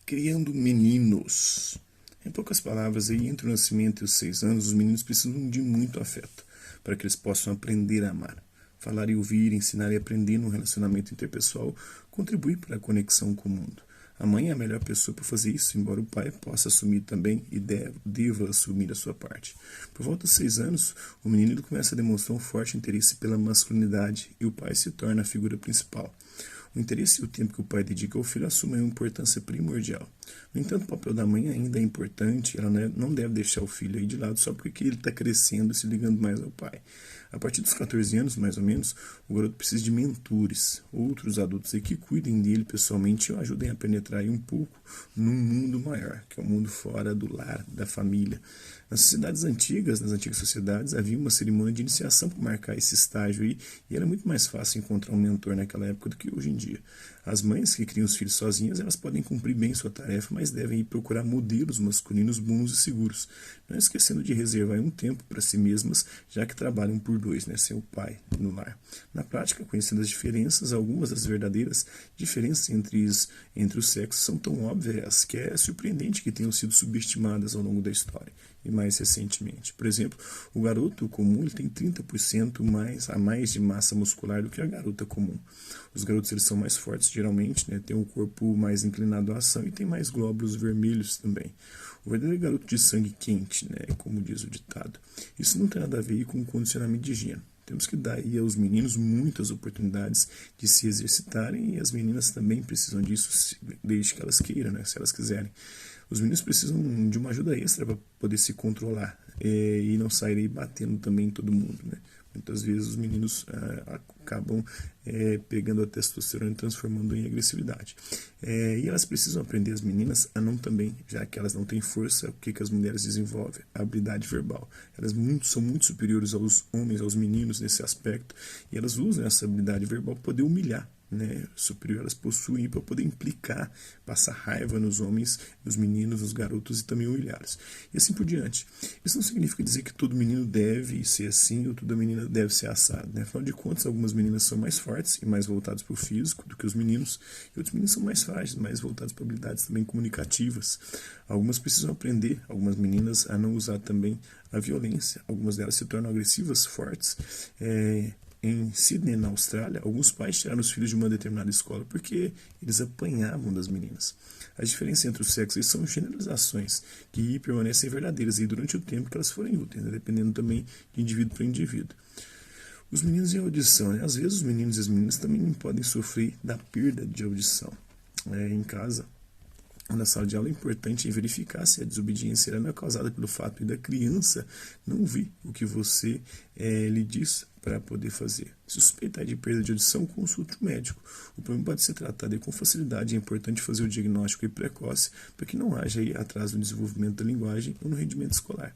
Criando meninos. Em poucas palavras, aí, entre o nascimento e os 6 anos, os meninos precisam de muito afeto para que eles possam aprender a amar. Falar e ouvir, ensinar e aprender no relacionamento interpessoal contribui para a conexão com o mundo. A mãe é a melhor pessoa para fazer isso, embora o pai possa assumir também e deva assumir a sua parte. Por volta dos 6 anos, o menino começa a demonstrar um forte interesse pela masculinidade e o pai se torna a figura principal. O interesse e o tempo que o pai dedica ao filho assumem uma importância primordial. No entanto, o papel da mãe ainda é importante, ela não deve deixar o filho aí de lado só porque ele está crescendo e se ligando mais ao pai. A partir dos 14 anos, mais ou menos, o garoto precisa de mentores, outros adultos aí que cuidem dele pessoalmente e o ajudem a penetrar aí um pouco num mundo maior, que é o mundo fora do lar, da família. Nas sociedades antigas, nas antigas sociedades, havia uma cerimônia de iniciação para marcar esse estágio aí, e era muito mais fácil encontrar um mentor naquela época do que hoje em dia. As mães que criam os filhos sozinhas, elas podem cumprir bem sua tarefa, mas devem ir procurar modelos masculinos bons e seguros, não esquecendo de reservar um tempo para si mesmas, já que trabalham por dois, né, sem o pai no lar. Na prática, conhecendo as diferenças, algumas das verdadeiras diferenças entre os sexos são tão óbvias que é surpreendente que tenham sido subestimadas ao longo da história. E mais recentemente. Por exemplo, o garoto comum ele tem 30% a mais de massa muscular do que a garota comum. Os garotos eles são mais fortes, geralmente, né, têm um corpo mais inclinado à ação e tem mais glóbulos vermelhos também. O verdadeiro garoto de sangue quente, né, como diz o ditado. Isso não tem nada a ver com o condicionamento de gênero. Temos que dar aí aos meninos muitas oportunidades de se exercitarem e as meninas também precisam disso, desde que elas queiram, né, se elas quiserem. Os meninos precisam de uma ajuda extra para poder se controlar e não saírem batendo também em todo mundo, né? Muitas vezes os meninos acabam pegando a testosterona e transformando em agressividade. E elas precisam aprender, as meninas, a não também, já que elas não têm força, o que as mulheres desenvolvem? A habilidade verbal. Elas são muito superiores aos homens, aos meninos nesse aspecto, e elas usam essa habilidade verbal para poder humilhar, né, superior elas possuem para poder implicar, passar raiva nos homens, nos meninos, nos garotos e também humilhá-los. E assim por diante. Isso não significa dizer que todo menino deve ser assim ou toda menina deve ser assado, né? Afinal de contas, algumas meninas são mais fortes e mais voltadas para o físico do que os meninos, e outros meninos são mais frágeis, mais voltados para habilidades também comunicativas. Algumas precisam aprender, algumas meninas, a não usar também a violência. Algumas delas se tornam agressivas, fortes. Em Sydney, na Austrália, alguns pais tiraram os filhos de uma determinada escola porque eles apanhavam das meninas. As diferenças entre os sexos são generalizações que permanecem verdadeiras durante o tempo que elas forem úteis, né, dependendo também de indivíduo para indivíduo. Os meninos em audição, né? Às vezes os meninos e as meninas também podem sofrer da perda de audição. Em casa, na sala de aula, é importante verificar se a desobediência não é causada pelo fato da criança não ouvir o que você lhe diz para poder fazer. Se suspeitar de perda de audição, consulte o médico. O problema pode ser tratado com facilidade. É importante fazer o diagnóstico precoce para que não haja atraso no desenvolvimento da linguagem ou no rendimento escolar.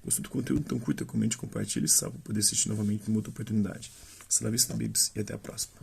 Gostou do conteúdo? Então curta, comente, compartilhe e salve para poder assistir novamente em outra oportunidade. Hasta la vista, babies, e até a próxima.